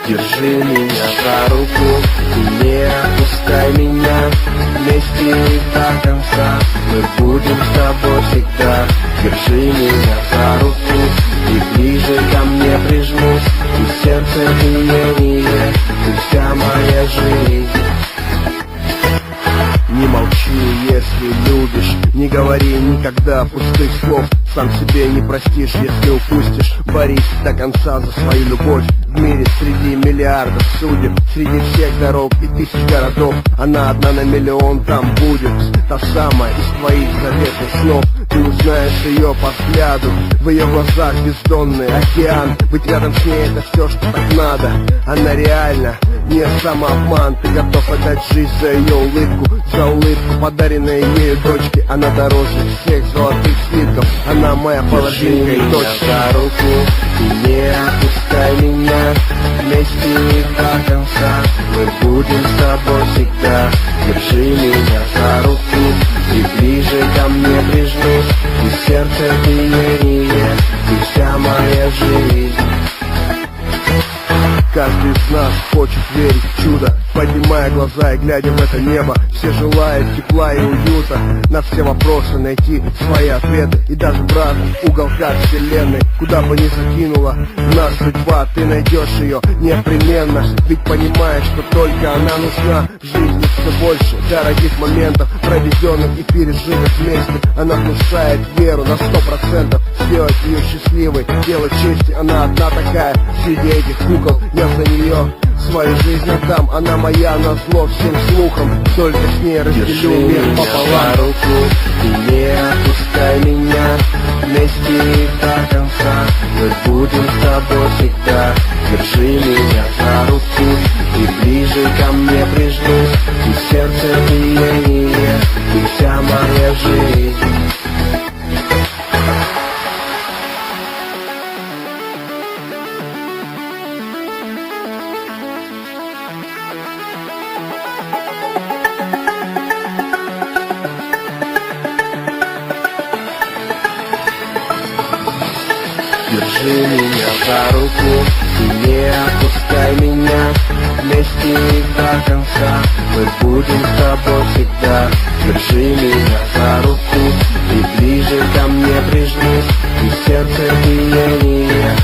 Держи меня за руку и не отпускай меня. Вместе и до конца мы будем с тобой всегда. Держи меня за руку и ближе ко мне прижмись. И сердце биение, ты вся моя жизнь. Не молчи, если любишь, не говори никогда пустых слов. Сам себе не простишь, если упустишь. Борись до конца за свою любовь. В мире среди миллиардов судеб, среди всех дорог и тысяч городов, она одна на миллион там будет. Та самая из твоих заветных снов. Ты узнаешь ее по взгляду, в ее глазах бездонный океан. Быть рядом с ней это все, что так надо. Она реально не самообман. Ты готов отдать жизнь за ее улыбку, за улыбку, подаренной ею дочке. Она дороже всех золотых слитков. Она моя половинка и дочь. За руку и не отпускай меня. Вместе и до конца мы будем с тобой всегда. Держи меня за руку и ближе ко мне прижмись. И сердце биение, ты вся моя жизнь. Каждый из нас хочет верить в чудо, поднимая глаза и глядя в это небо. Все желают тепла и уюта, на все вопросы найти свои ответы. И даже в разных уголках вселенной, куда бы ни закинула нас судьба, ты найдешь ее непременно. Ведь понимаешь, что только она нужна в жизни. Все больше дорогих моментов, проведенных и пережитых вместе. Она внушает веру на 100%, сделать ее счастливой, дело чести. Она одна такая среди этих кукол. Я за нее свою жизнь отдам. Она моя назло всем слухам, только с ней разделю мир пополам. За руку и не отпускай меня. Вместе и до конца мы будем с тобой всегда. Держи меня за руку и ближе ко мне прижмись. И сердце биение, ты вся моя жизнь. Держи меня за руку и не отпускай меня. Вместе и до конца мы будем с тобой всегда. Держи меня за руку и ближе ко мне прижмись. И сердце биение,